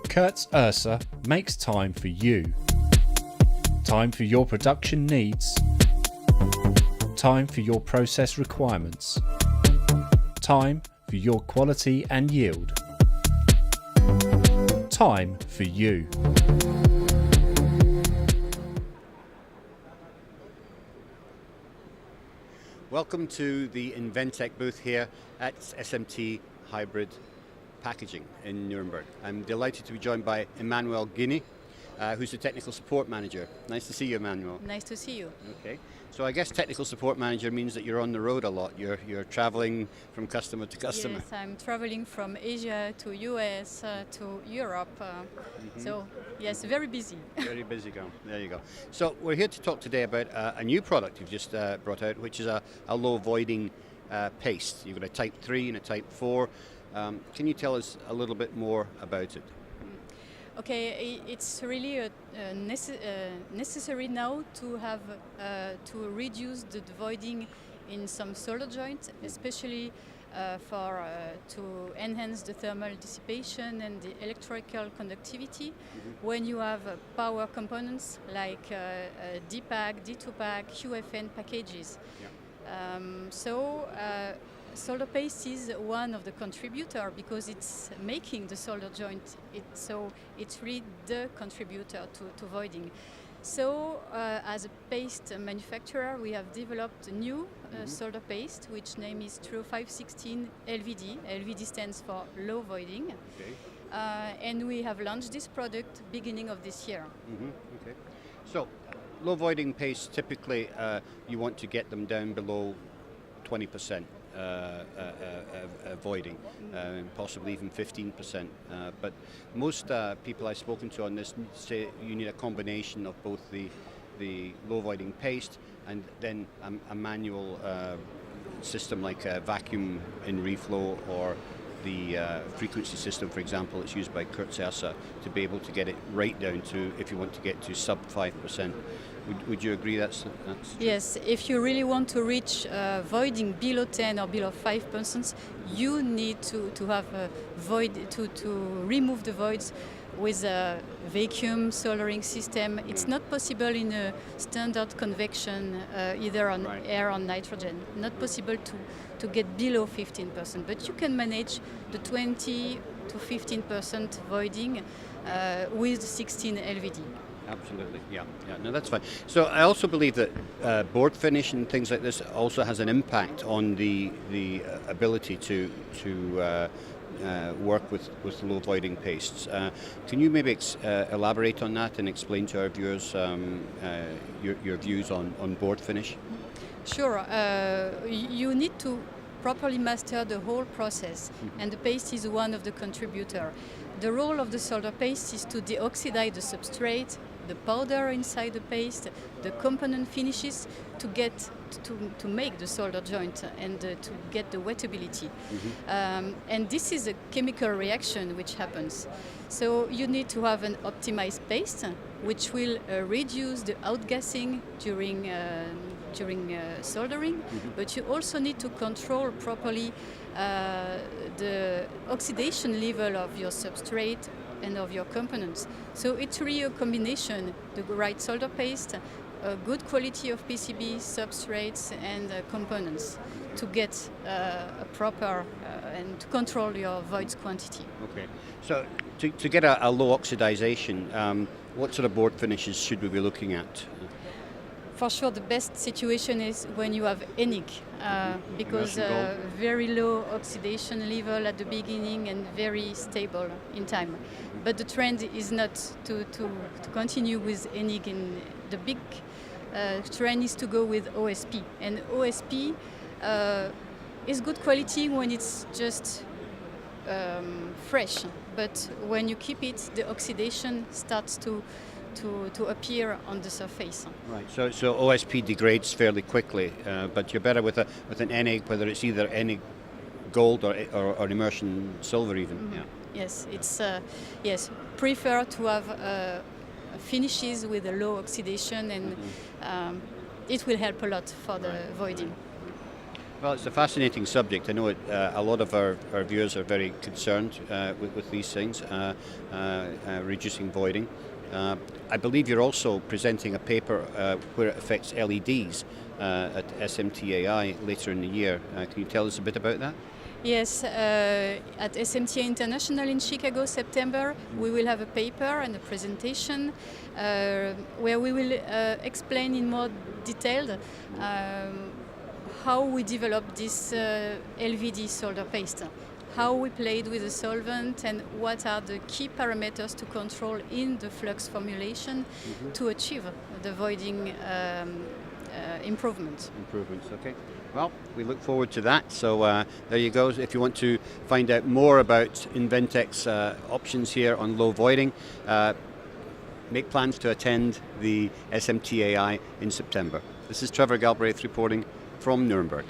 Kurtz Ursa makes time for you. Time for your production needs. Time for your process requirements. Time for your quality and yield. Time for you. Welcome to the Inventec booth here at SMT Hybrid Packaging in Nuremberg. I'm delighted to be joined by Emanuelle Guene, who's the Technical Support Manager. Nice to see you, Emanuelle. Nice to see you. Okay. So I guess Technical Support Manager means that you're on the road a lot. You're traveling from customer to customer. Yes, I'm traveling from Asia to US to Europe. So yes, very busy. Very busy girl. There you go. So we're here to talk today about a new product you've just brought out, which is a low voiding paste. You've got a Type 3 and a Type 4. Can you tell us a little bit more about it? Okay, it's really necessary now to have to reduce the voiding in some solder joints, especially to enhance the thermal dissipation and the electrical conductivity when you have power components like D-pack, D2-pack, QFN packages. Yeah. Solder paste is one of the contributor because it's making the solder joint. So it's really the contributor to voiding. So as a paste manufacturer, we have developed a new solder paste, which name is 30516 LVD. LVD stands for low voiding. Okay. And we have launched this product beginning of this year. Okay. So low voiding paste, typically you want to get them down below 20%. Voiding, possibly even 15%. But most people I've spoken to on this say you need a combination of both the low voiding paste and then a manual system like a vacuum in reflow or the frequency system, for example, it's used by Kurtz Ursa to be able to get it right down to, if you want to get to sub 5%. Would you agree that's Yes, if you really want to reach voiding below 10 or below 5%, you need to have a void, to remove the voids with a vacuum soldering system. It's not possible in a standard convection, either on air or nitrogen. Not possible to get below 15%, but you can manage the 20 to 15% voiding with 16 LVD. Absolutely, yeah. No, that's fine. So I also believe that board finish and things like this also has an impact on the ability to work with low voiding pastes. Can you maybe elaborate on that and explain to our viewers your views on board finish? Sure. You need to properly master the whole process, and the paste is one of the contributors. The role of the solder paste is to deoxidize the substrate, the powder inside the paste, the component finishes to make the solder joint and to get the wettability. And this is a chemical reaction which happens. So you need to have an optimized paste which will reduce the outgassing during soldering, but you also need to control properly the oxidation level of your substrate and of your components. So it's really a combination, the right solder paste, a good quality of PCB, substrates and components to get a proper and to control your voids quantity. Okay, so to get a low oxidization, what sort of board finishes should we be looking at? For sure, the best situation is when you have ENIC, because very low oxidation level at the beginning and very stable in time. But the trend is not to continue with ENIC. In the big trend is to go with OSP. And OSP is good quality when it's just fresh. But when you keep it, the oxidation starts to appear on the surface. Right. So OSP degrades fairly quickly, but you're better with an ENIG, whether it's either ENIG gold or immersion silver even. Yeah. Yes, it's yes. Prefer to have finishes with a low oxidation, and it will help a lot for the voiding. Well, it's a fascinating subject. I know a lot of our viewers are very concerned with these things, reducing voiding. I believe you're also presenting a paper where it affects LEDs at SMTAI later in the year. Can you tell us a bit about that? Yes, at SMT International in Chicago, September, we will have a paper and a presentation where we will explain in more detail how we developed this LVD solder paste, how we played with the solvent, and what are the key parameters to control in the flux formulation to achieve the voiding improvements. Okay. Well, we look forward to that. So there you go. If you want to find out more about Inventec's options here on low voiding, make plans to attend the SMTAI in September. This is Trevor Galbraith reporting from Nuremberg.